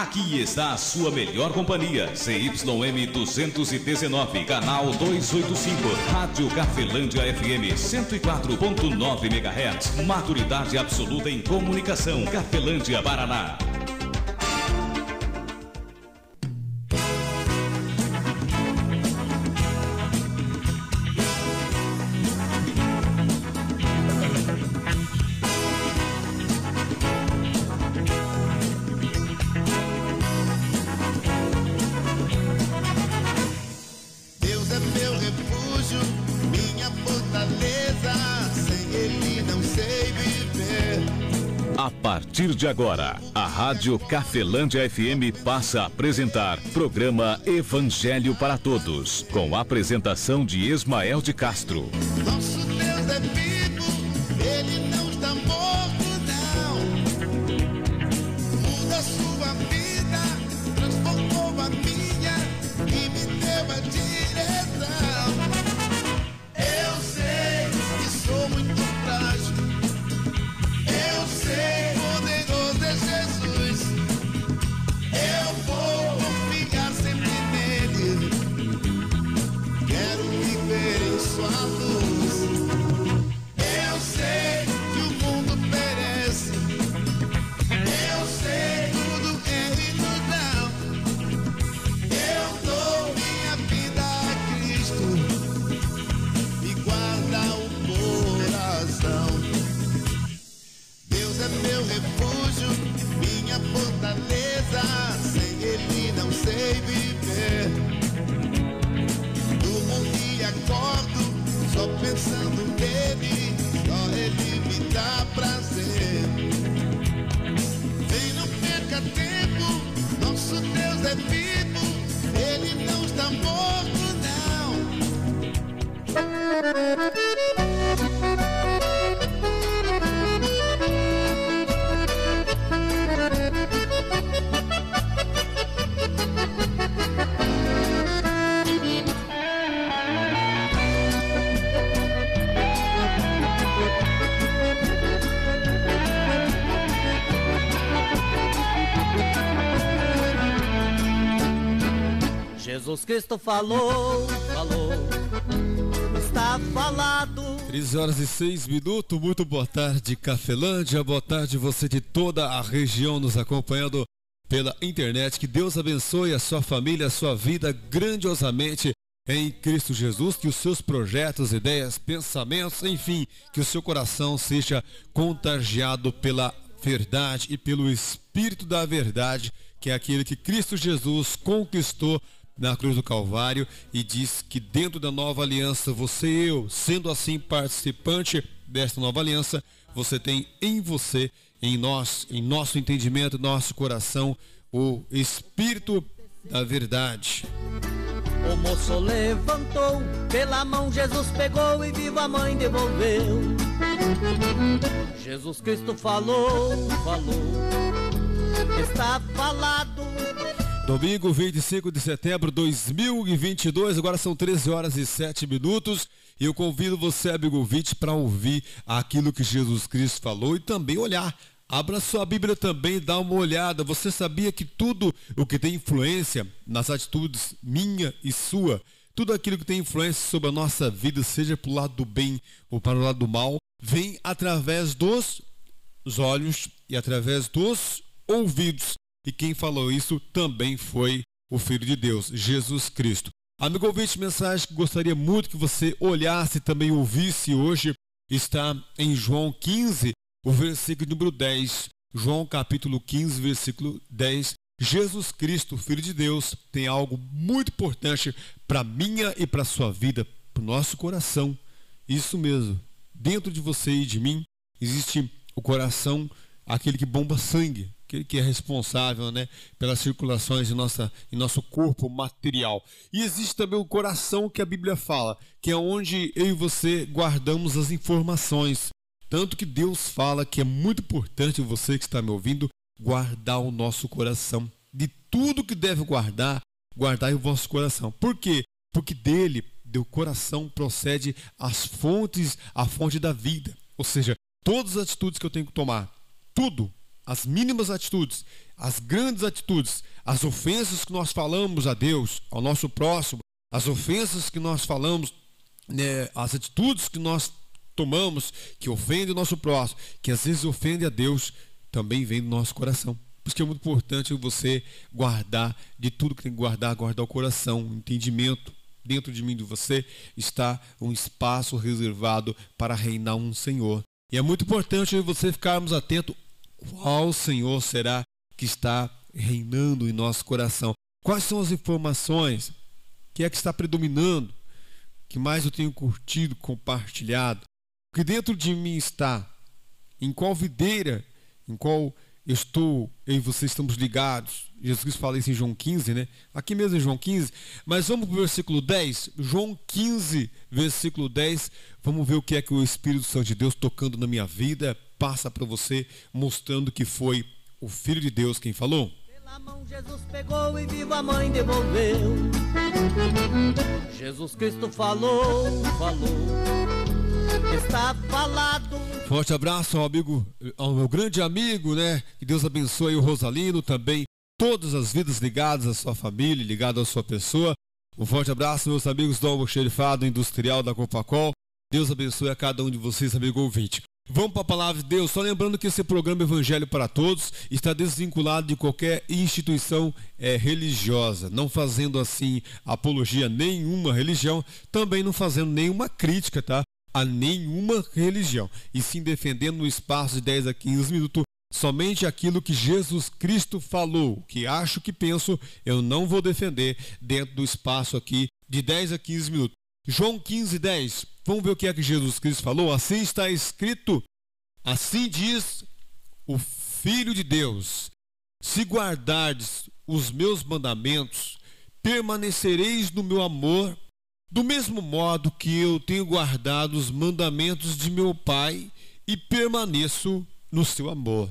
Aqui está a sua melhor companhia. CYM 219, canal 285. Rádio Cafelândia FM 104.9 MHz. Maturidade absoluta em comunicação. Cafelândia, Paraná. A partir de agora, a Rádio Cafelândia FM passa a apresentar programa Evangelho para Todos, com a apresentação de Ismael de Castro. Nosso Deus é vivo, Ele não está morto, não. Muda a sua vida, transformou a minha e me deu a direção. Eu sei que sou muito frágil. Eu sei, poderoso é Jesus. Eu vou confiar sempre nele. Quero viver em sua luz. Eu sei que o mundo perece. Eu sei, tudo é ilusão. Eu dou minha vida a Cristo. Me guarda o coração. Deus é meu refúgio, minha fortaleza, sem Ele não sei viver. Durmo e acordo, só pensando nele, só Ele me dá prazer. Vem, não perca tempo, nosso Deus é vivo, Ele não está morto, não. Jesus Cristo falou, está falado. 13h06, muito boa tarde, Cafelândia, boa tarde você de toda a região nos acompanhando pela internet. Que Deus abençoe a sua família, a sua vida grandiosamente em Cristo Jesus, que os seus projetos, ideias, pensamentos, enfim, que o seu coração seja contagiado pela verdade e pelo Espírito da verdade, que é aquele que Cristo Jesus conquistou na cruz do Calvário, e diz que dentro da nova aliança, você e eu, sendo assim participante desta nova aliança, você tem em você, em nós, em nosso entendimento, nosso coração, o Espírito da verdade. O moço levantou, pela mão Jesus pegou e viva a mãe devolveu. Jesus Cristo falou, está falado. Domingo 25 de setembro de 2022, agora são 13h07, e eu convido você, amigo ouvinte, para ouvir aquilo que Jesus Cristo falou e também olhar. Abra sua Bíblia também, dá uma olhada. Você sabia que tudo o que tem influência nas atitudes minha e sua, tudo aquilo que tem influência sobre a nossa vida, seja para o lado do bem ou para o lado do mal, vem através dos olhos e através dos ouvidos. E quem falou isso também foi o Filho de Deus, Jesus Cristo. Amigo ouvinte, mensagem que gostaria muito que você olhasse e também ouvisse hoje, está em João 15, o versículo número 10. João capítulo 15, versículo 10. Jesus Cristo, Filho de Deus, tem algo muito importante para a minha e para a sua vida, para o nosso coração. Isso mesmo, dentro de você e de mim existe o coração, aquele que bomba sangue, aquele que é responsável, pelas circulações em nosso corpo material. E existe também o coração, que a Bíblia fala, que é onde eu e você guardamos as informações. Tanto que Deus fala que é muito importante, você que está me ouvindo, guardar o nosso coração. De tudo que deve guardar, guardai o vosso coração. Por quê? Porque dele, do coração, procede a fonte da vida. Ou seja, todas as atitudes que eu tenho que tomar, tudo, as mínimas atitudes, as grandes atitudes, as ofensas que nós falamos a Deus, ao nosso próximo, as ofensas que nós falamos, as atitudes que nós tomamos, que ofendem o nosso próximo, que às vezes ofende a Deus, também vem do nosso coração. Por isso que é muito importante você guardar de tudo que tem que guardar o coração, o entendimento. Dentro de mim e de você está um espaço reservado para reinar um Senhor. E é muito importante você ficarmos atentos qual Senhor será que está reinando em nosso coração. Quais são as informações? O que é que está predominando? O que mais eu tenho curtido, compartilhado? O que dentro de mim está? Em qual videira? Em qual eu e você estamos ligados? Jesus Cristo fala isso em João 15, né? Aqui mesmo em João 15. Mas vamos para o versículo 10. João 15, versículo 10. Vamos ver o que é que o Espírito Santo de Deus tocando na minha vida passa para você, mostrando que foi o Filho de Deus quem falou. Pela mão Jesus pegou e viva a mãe devolveu. Jesus Cristo falou. Está falado. Forte abraço ao meu grande amigo, né? Que Deus abençoe o Rosalino também. Todas as vidas ligadas à sua família, ligadas à sua pessoa. Um forte abraço, meus amigos do almoxerifado industrial da Copacol. Deus abençoe a cada um de vocês, amigo ouvinte. Vamos para a palavra de Deus. Só lembrando que esse programa Evangelho para Todos está desvinculado de qualquer instituição religiosa, não fazendo assim apologia a nenhuma religião, também não fazendo nenhuma crítica, tá? A nenhuma religião, e sim defendendo no espaço de 10 a 15 minutos somente aquilo que Jesus Cristo falou. Que acho que penso, eu não vou defender dentro do espaço aqui de 10 a 15 minutos. João 15, 10. Vamos ver o que é que Jesus Cristo falou. Assim está escrito, assim diz o Filho de Deus: se guardardes os meus mandamentos, permanecereis no meu amor, do mesmo modo que eu tenho guardado os mandamentos de meu Pai e permaneço no seu amor.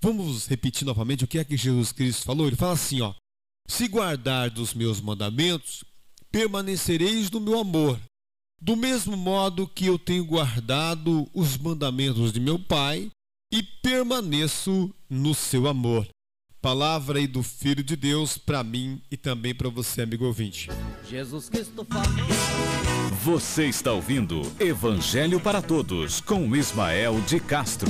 Vamos repetir novamente o que é que Jesus Cristo falou. Ele fala assim, ó: se guardardes os meus mandamentos, permanecereis no meu amor, do mesmo modo que eu tenho guardado os mandamentos de meu Pai e permaneço no seu amor. Palavra aí do Filho de Deus para mim e também para você, amigo ouvinte. Jesus Cristo falou. Você está ouvindo Evangelho para Todos com Ismael de Castro.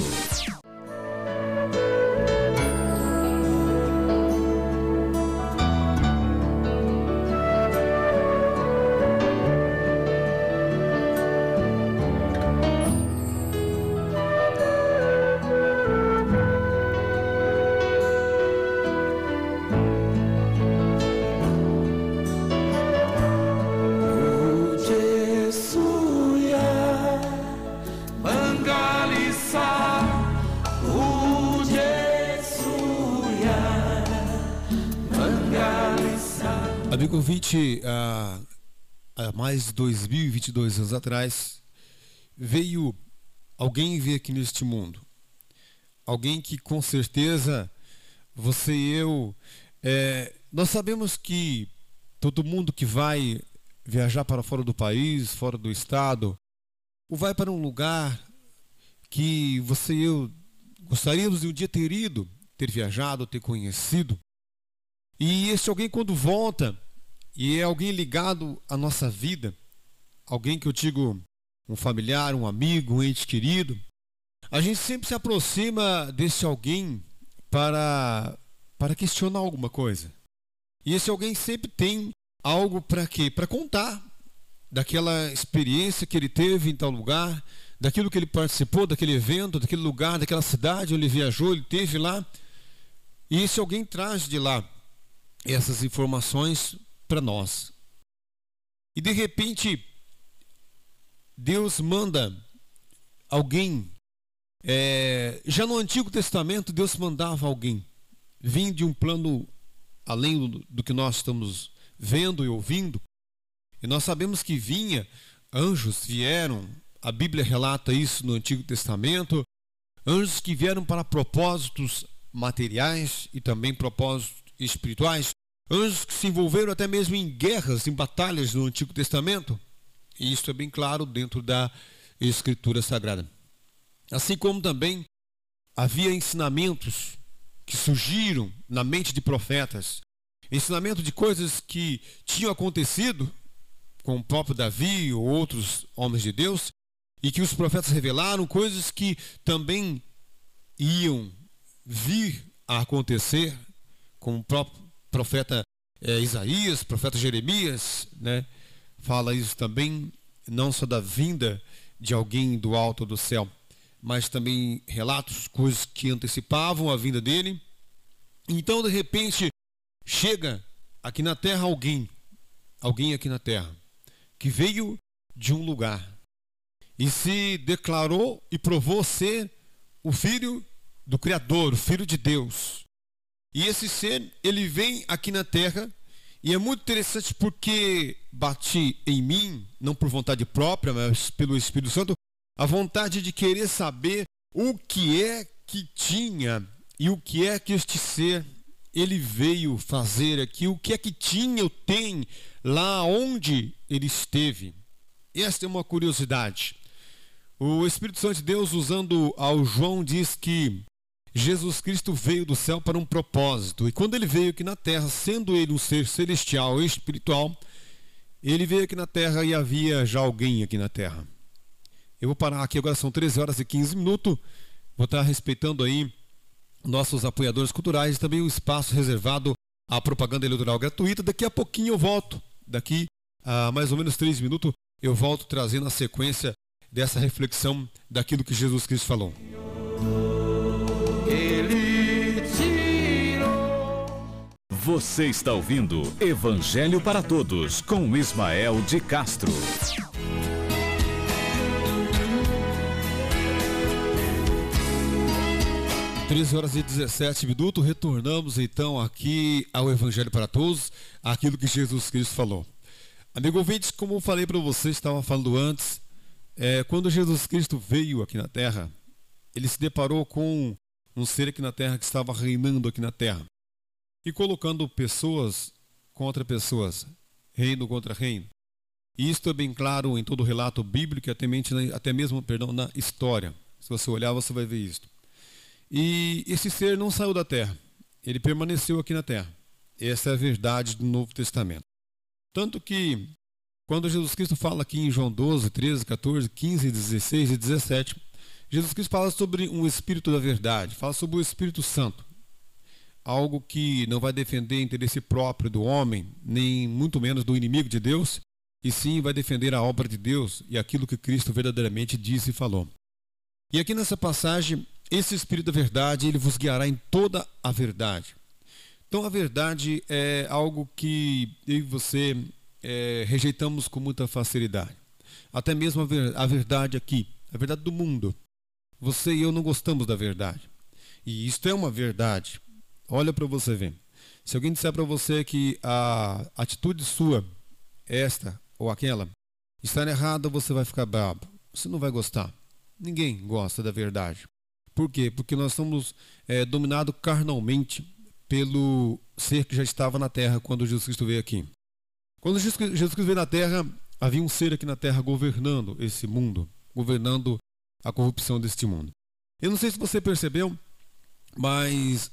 Amigo ouvinte, há mais de 2022 anos atrás, veio alguém vir aqui neste mundo. Alguém que com certeza você e eu, nós sabemos que todo mundo que vai viajar para fora do país, fora do estado, ou vai para um lugar que você e eu gostaríamos de um dia ter ido, ter viajado, ter conhecido. E esse alguém, quando volta, e é alguém ligado à nossa vida, alguém que eu digo um familiar, um amigo, um ente querido, a gente sempre se aproxima desse alguém para questionar alguma coisa. E esse alguém sempre tem algo para quê? Para contar daquela experiência que ele teve em tal lugar, daquilo que ele participou, daquele evento, daquele lugar, daquela cidade onde ele viajou, ele esteve lá. E esse alguém traz de lá essas informações para nós. E de repente Deus manda alguém, já no Antigo Testamento Deus mandava alguém vir de um plano além do que nós estamos vendo e ouvindo, e nós sabemos que anjos vieram, a Bíblia relata isso no Antigo Testamento, anjos que vieram para propósitos materiais e também propósitos espirituais, anjos que se envolveram até mesmo em guerras, em batalhas no Antigo Testamento, e isso é bem claro dentro da Escritura Sagrada. Assim como também havia ensinamentos que surgiram na mente de profetas, ensinamento de coisas que tinham acontecido com o próprio Davi ou outros homens de Deus, e que os profetas revelaram, coisas que também iam vir a acontecer, com o próprio profeta Isaías, profeta Jeremias, né? Fala isso também, não só da vinda de alguém do alto do céu, mas também relatos, coisas que antecipavam a vinda dele. Então, de repente, chega aqui na terra alguém aqui na terra, que veio de um lugar e se declarou e provou ser o Filho do Criador, o Filho de Deus. E esse ser, ele vem aqui na terra, e é muito interessante porque bati em mim, não por vontade própria, mas pelo Espírito Santo, a vontade de querer saber o que é que tinha e o que é que este ser ele veio fazer aqui, o que é que tinha ou tem lá onde ele esteve. Esta é uma curiosidade. O Espírito Santo de Deus, usando ao João, diz que Jesus Cristo veio do céu para um propósito. E quando ele veio aqui na terra, sendo ele um ser celestial e espiritual, ele veio aqui na terra e havia já alguém aqui na terra. Eu vou parar aqui agora, são 13 horas e 15 minutos. Vou estar respeitando aí nossos apoiadores culturais e também o espaço reservado à propaganda eleitoral gratuita. Daqui a pouquinho eu volto. Daqui a mais ou menos 3 minutos eu volto trazendo a sequência dessa reflexão daquilo que Jesus Cristo falou. Você está ouvindo Evangelho para Todos com Ismael de Castro. 13 horas e 17 minutos, retornamos então aqui ao Evangelho para Todos, aquilo que Jesus Cristo falou. Amigo ouvinte, como eu falei para você, estava falando antes, quando Jesus Cristo veio aqui na terra, ele se deparou com um ser aqui na terra que estava reinando aqui na terra e colocando pessoas contra pessoas, reino contra reino. E isto é bem claro em todo o relato bíblico, até mesmo na história. Se você olhar, você vai ver isto. E esse ser não saiu da terra, ele permaneceu aqui na terra. Essa é a verdade do Novo Testamento. Tanto que, quando Jesus Cristo fala aqui em João 12, 13, 14, 15, 16 e 17, Jesus Cristo fala sobre um Espírito da verdade, fala sobre o Espírito Santo. Algo que não vai defender interesse próprio do homem, nem muito menos do inimigo de Deus, e sim vai defender a obra de Deus e aquilo que Cristo verdadeiramente disse e falou. E aqui nessa passagem, esse Espírito da verdade, ele vos guiará em toda a verdade. Então a verdade é algo que eu e você rejeitamos com muita facilidade. Até mesmo a verdade aqui, a verdade do mundo. Você e eu não gostamos da verdade. E isto é uma verdade. Olha para você ver. Se alguém disser para você que a atitude sua, esta ou aquela, está errada, você vai ficar bravo. Você não vai gostar. Ninguém gosta da verdade. Por quê? Porque nós somos dominados carnalmente pelo ser que já estava na terra quando Jesus Cristo veio aqui. Quando Jesus Cristo veio na terra, havia um ser aqui na terra governando esse mundo, governando a corrupção deste mundo. Eu não sei se você percebeu, mas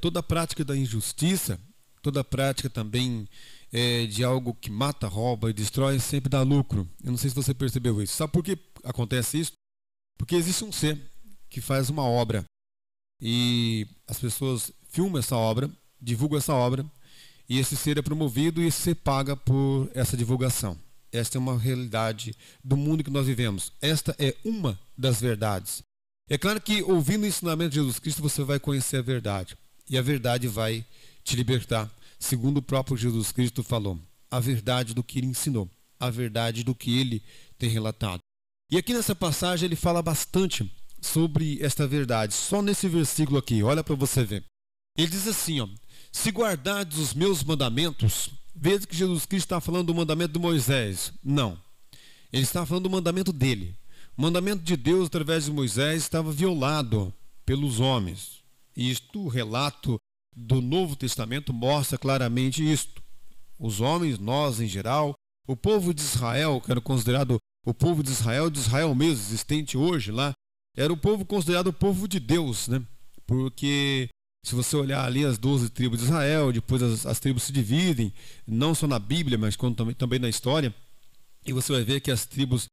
toda a prática da injustiça, toda a prática também de algo que mata, rouba e destrói, sempre dá lucro. Eu não sei se você percebeu isso. Sabe por que acontece isso? Porque existe um ser que faz uma obra e as pessoas filmam essa obra, divulgam essa obra, e esse ser é promovido e esse ser paga por essa divulgação. Esta é uma realidade do mundo que nós vivemos. Esta é uma das verdades. É claro que ouvindo o ensinamento de Jesus Cristo você vai conhecer a verdade. E a verdade vai te libertar, segundo o próprio Jesus Cristo falou. A verdade do que ele ensinou. A verdade do que ele tem relatado. E aqui nessa passagem ele fala bastante sobre esta verdade. Só nesse versículo aqui, olha para você ver. Ele diz assim, ó, se guardardes os meus mandamentos, veja que Jesus Cristo está falando do mandamento de Moisés. Não. Ele está falando do mandamento dele. O mandamento de Deus através de Moisés estava violado pelos homens. Isto, o relato do Novo Testamento mostra claramente isto. Os homens, nós em geral, o povo de Israel, que era considerado o povo de Israel mesmo, existente hoje lá, era o povo considerado o povo de Deus, né? Porque Se você olhar ali as 12 tribos de Israel, depois as tribos se dividem, não só na Bíblia, mas também na história, e você vai ver que as tribos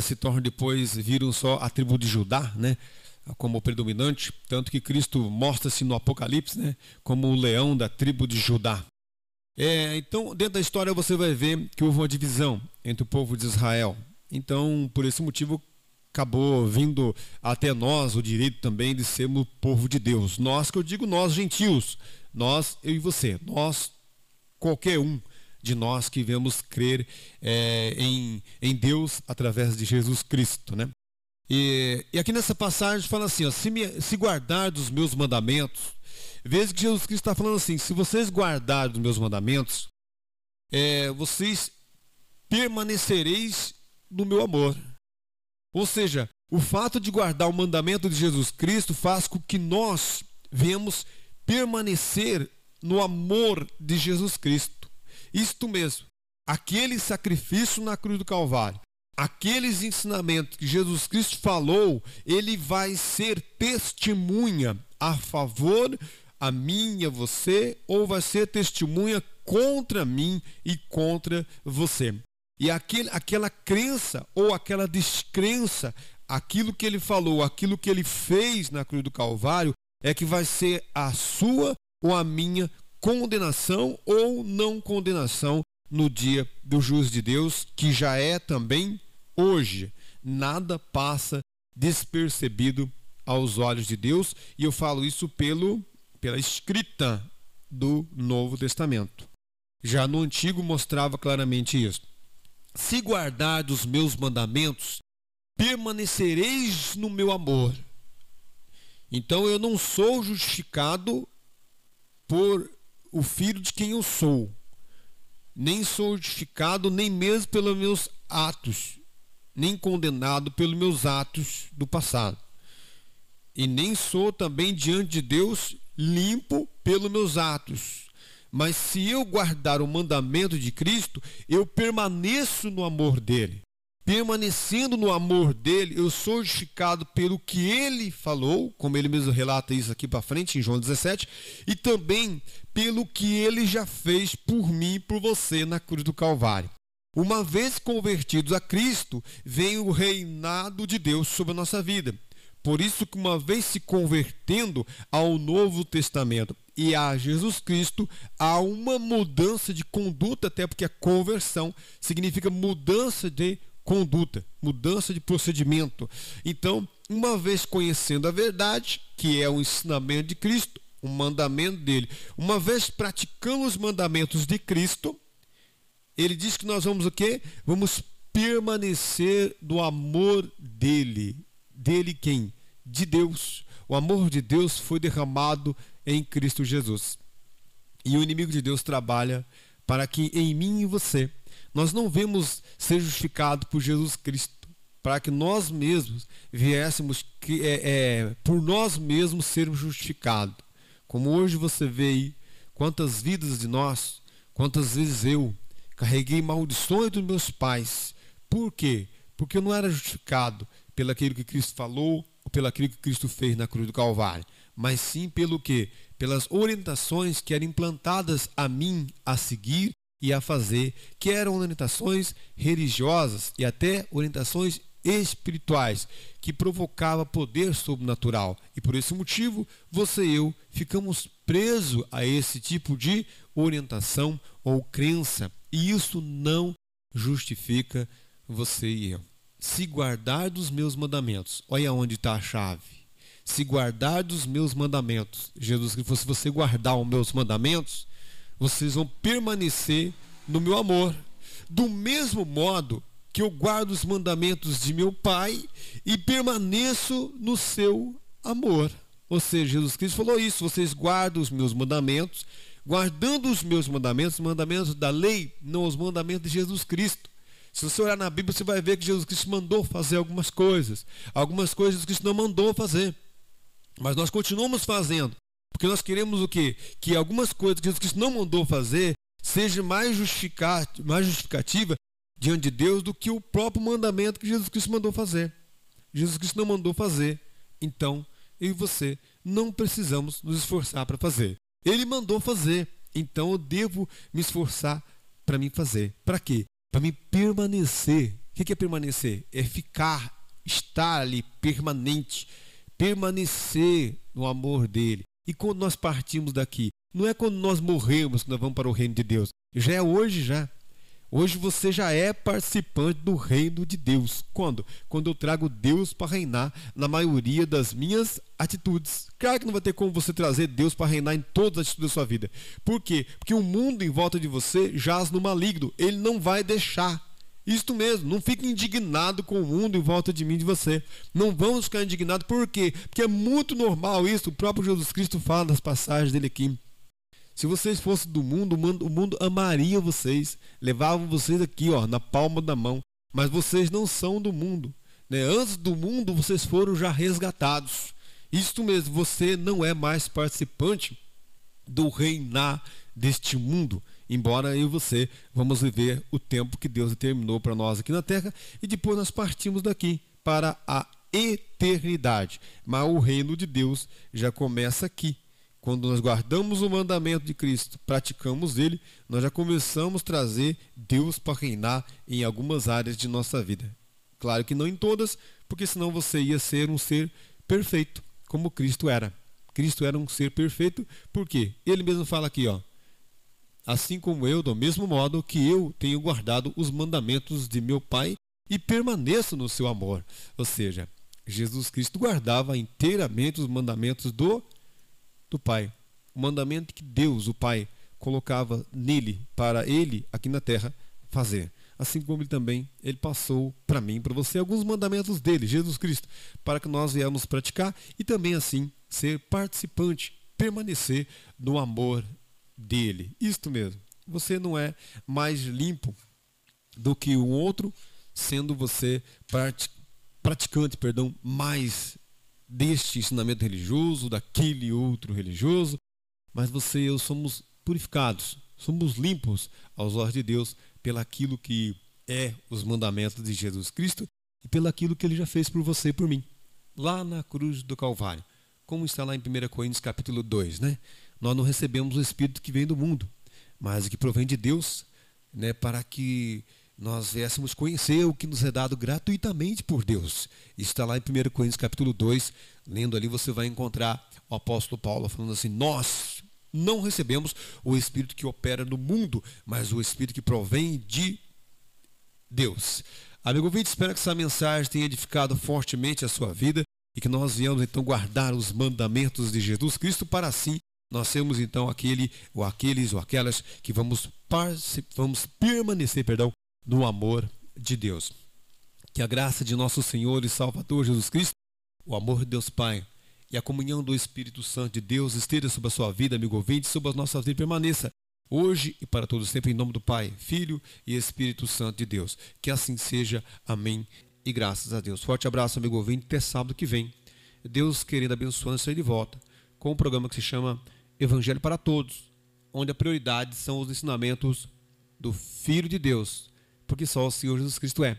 se tornam depois, viram só a tribo de Judá, né, como predominante, tanto que Cristo mostra-se no Apocalipse, né, como o leão da tribo de Judá. Então, dentro da história você vai ver que houve uma divisão entre o povo de Israel. Então, por esse motivo, acabou vindo até nós o direito também de sermos povo de Deus. Nós, que eu digo nós, gentios, nós, eu e você, nós, qualquer um de nós que vemos crer em Deus através de Jesus Cristo, né? E aqui nessa passagem fala assim, ó, se guardar dos meus mandamentos, veja que Jesus Cristo está falando assim, se vocês guardarem dos meus mandamentos, vocês permanecereis no meu amor. Ou seja, o fato de guardar o mandamento de Jesus Cristo faz com que nós venhamos permanecer no amor de Jesus Cristo. Isto mesmo, aquele sacrifício na cruz do Calvário, aqueles ensinamentos que Jesus Cristo falou, ele vai ser testemunha a favor a mim e a você, ou vai ser testemunha contra mim e contra você. E aquela crença ou aquela descrença, aquilo que ele falou, aquilo que ele fez na cruz do Calvário, é que vai ser a sua ou a minha condenação ou não condenação no dia do juízo de Deus, que já é também hoje. Nada passa despercebido aos olhos de Deus, e eu falo isso pela escrita do Novo Testamento. Já no Antigo mostrava claramente isso. Se guardar dos meus mandamentos, permanecereis no meu amor. Então eu não sou justificado por o filho de quem eu sou. Nem sou justificado nem mesmo pelos meus atos, nem condenado pelos meus atos do passado. E nem sou também diante de Deus limpo pelos meus atos. Mas se eu guardar o mandamento de Cristo, eu permaneço no amor dele. Permanecendo no amor dele, eu sou justificado pelo que ele falou, como ele mesmo relata isso aqui para frente em João 17, e também pelo que ele já fez por mim e por você na cruz do Calvário. Uma vez convertidos a Cristo, vem o reinado de Deus sobre a nossa vida. Por isso que uma vez se convertendo ao Novo Testamento e a Jesus Cristo, há uma mudança de conduta, até porque a conversão significa mudança de conduta, mudança de procedimento. Então, uma vez conhecendo a verdade, que é o ensinamento de Cristo, o mandamento dele, uma vez praticando os mandamentos de Cristo, ele diz que nós vamos o quê? Vamos permanecer no amor dele. Dele quem? De Deus. O amor de Deus foi derramado em Cristo Jesus. E o inimigo de Deus trabalha para que em mim e você nós não vemos ser justificado por Jesus Cristo, para que nós mesmos viéssemos por nós mesmos sermos justificados. Como hoje você vê aí, quantas vidas de nós, quantas vezes eu carreguei maldições dos meus pais. Por quê? Porque eu não era justificado pelo aquilo que Cristo falou ou pelo aquilo que Cristo fez na cruz do Calvário, mas sim pelo quê? Pelas orientações que eram implantadas a mim a seguir e a fazer, que eram orientações religiosas e até orientações espirituais, que provocava poder sobrenatural. E por esse motivo, você e eu ficamos presos a esse tipo de orientação ou crença. E isso não justifica você e eu. Se guardar dos meus mandamentos, olha onde está a chave. Se guardar dos meus mandamentos, Jesus Cristo, se você guardar os meus mandamentos, vocês vão permanecer no meu amor. Do mesmo modo que eu guardo os mandamentos de meu Pai e permaneço no seu amor. Ou seja, Jesus Cristo falou isso, vocês guardam os meus mandamentos, guardando os meus mandamentos, os mandamentos da lei, não os mandamentos de Jesus Cristo. Se você olhar na Bíblia, você vai ver que Jesus Cristo mandou fazer algumas coisas Jesus Cristo não mandou fazer, mas nós continuamos fazendo, porque nós queremos o quê? Que algumas coisas que Jesus Cristo não mandou fazer seja mais justificativa diante de Deus do que o próprio mandamento que Jesus Cristo mandou fazer. Jesus Cristo não mandou fazer, então eu e você não precisamos nos esforçar para fazer. Ele mandou fazer, então eu devo me esforçar para mim fazer. Para quê? Para mim permanecer. O que é permanecer? É ficar, estar ali permanente, permanecer no amor dele. E quando nós partimos daqui, não é quando nós morremos que nós vamos para o reino de Deus. Já é hoje já. Hoje você já é participante do reino de Deus. Quando? Quando eu trago Deus para reinar na maioria das minhas atitudes. Claro que não vai ter como você trazer Deus para reinar em todas as atitudes da sua vida. Por quê? Porque o mundo em volta de você jaz no maligno. Ele não vai deixar. Isto mesmo, não fique indignado com o mundo em volta de mim e de você. Não vamos ficar indignados. Por quê? Porque é muito normal isso. O próprio Jesus Cristo fala nas passagens dele aqui. Se vocês fossem do mundo, o mundo amaria vocês, levavam vocês aqui, ó, na palma da mão. Mas vocês não são do mundo, né? Antes do mundo, vocês foram já resgatados. Isto mesmo, você não é mais participante do reinar deste mundo. Embora eu e você vamos viver o tempo que Deus determinou para nós aqui na terra, e depois nós partimos daqui para a eternidade. Mas o reino de Deus já começa aqui. Quando nós guardamos o mandamento de Cristo, praticamos ele, nós já começamos a trazer Deus para reinar em algumas áreas de nossa vida. Claro que não em todas, porque senão você ia ser um ser perfeito, como Cristo era. Cristo era um ser perfeito, por quê? Ele mesmo fala aqui, ó, assim como eu, do mesmo modo que eu tenho guardado os mandamentos de meu Pai e permaneço no seu amor. Ou seja, Jesus Cristo guardava inteiramente os mandamentos do Pai. O mandamento que Deus, o Pai, colocava nele, para ele, aqui na terra, fazer. Assim como ele passou para mim, para você, alguns mandamentos dele, Jesus Cristo, para que nós viemos praticar e também assim ser participante, permanecer no amor dele. Isto mesmo. Você não é mais limpo do que o outro, sendo você praticante, mais deste ensinamento religioso, daquele outro religioso, mas você e eu somos purificados, somos limpos aos olhos de Deus pelaquilo que é os mandamentos de Jesus Cristo e pelaquilo que ele já fez por você e por mim, lá na cruz do Calvário, como está lá em 1 Coríntios capítulo 2, né? Nós não recebemos o Espírito que vem do mundo, mas o que provém de Deus, né, para que nós viéssemos conhecer o que nos é dado gratuitamente por Deus. Isso está lá em 1 Coríntios capítulo 2, lendo ali você vai encontrar o apóstolo Paulo falando assim, nós não recebemos o Espírito que opera no mundo, mas o Espírito que provém de Deus. Amigo ouvinte, espero que essa mensagem tenha edificado fortemente a sua vida e que nós venhamos então guardar os mandamentos de Jesus Cristo para assim nós sermos então aqueles ou aquelas que vamos permanecer, no amor de Deus. Que a graça de nosso Senhor e Salvador Jesus Cristo, o amor de Deus Pai e a comunhão do Espírito Santo de Deus esteja sobre a sua vida, amigo ouvinte, sobre as nossas vidas, permaneça hoje e para todos sempre, em nome do Pai, Filho e Espírito Santo de Deus. Que assim seja. Amém. E graças a Deus. Forte abraço, amigo ouvinte. Até sábado que vem, Deus querendo, abençoando, sair de volta com um programa que se chama Evangelho para Todos, onde a prioridade são os ensinamentos do Filho de Deus, porque só o Senhor Jesus Cristo é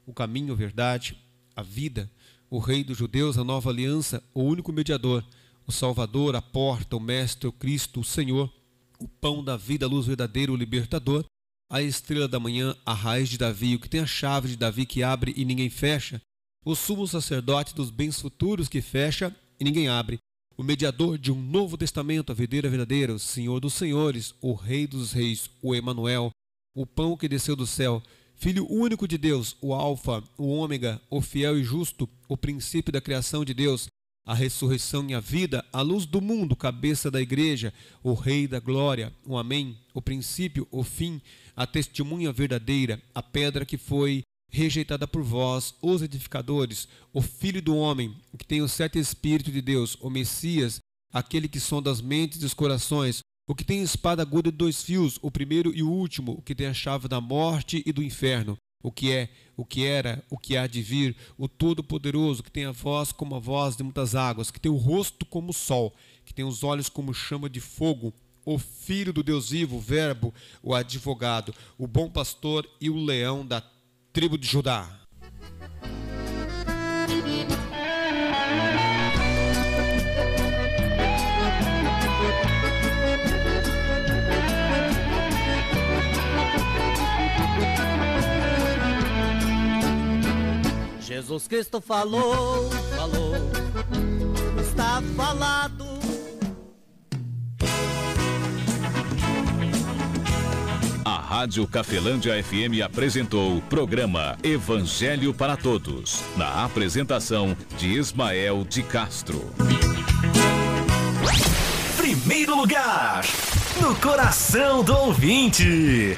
o caminho, a verdade, a vida, o Rei dos judeus, a nova aliança, o único mediador, o Salvador, a porta, o Mestre, o Cristo, o Senhor, o pão da vida, a luz verdadeira, o libertador, a estrela da manhã, a raiz de Davi, o que tem a chave de Davi que abre e ninguém fecha, o sumo sacerdote dos bens futuros que fecha e ninguém abre, o mediador de um novo testamento, a videira verdadeira, o Senhor dos senhores, o Rei dos reis, o Emanuel, o pão que desceu do céu, Filho único de Deus, o Alfa, o Ômega, o fiel e justo, o princípio da criação de Deus, a ressurreição e a vida, a luz do mundo, cabeça da igreja, o Rei da glória, o Amém, o princípio, o fim, a testemunha verdadeira, a pedra que foi rejeitada por vós, os edificadores, o Filho do homem, que tem os 7 Espíritos de Deus, o Messias, aquele que sonda as mentes e os corações, o que tem espada aguda de 2 fios, o primeiro e o último, o que tem a chave da morte e do inferno, o que é, o que era, o que há de vir, o Todo-Poderoso, que tem a voz como a voz de muitas águas, que tem o rosto como o sol, que tem os olhos como chama de fogo, o Filho do Deus vivo, o Verbo, o advogado, o bom pastor e o leão da tribo de Judá. Jesus Cristo falou, falou, está falado. A Rádio Cafelândia FM apresentou o programa Evangelho para Todos, na apresentação de Ismael de Castro. Primeiro lugar, no coração do ouvinte.